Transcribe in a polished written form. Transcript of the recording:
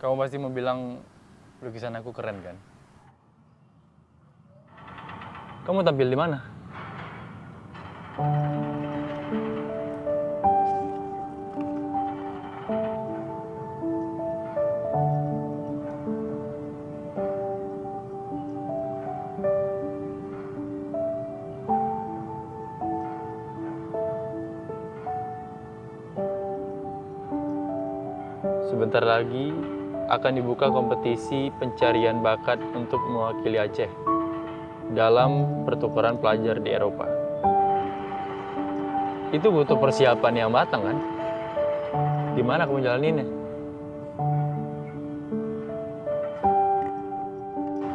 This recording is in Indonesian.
Kamu pasti mau bilang lukisan aku keren kan? Kamu tampil di mana? Sebentar lagi akan dibuka kompetisi pencarian bakat untuk mewakili Aceh dalam pertukaran pelajar di Eropa. Itu butuh persiapan yang matang kan? Gimana kamu jalaninnya?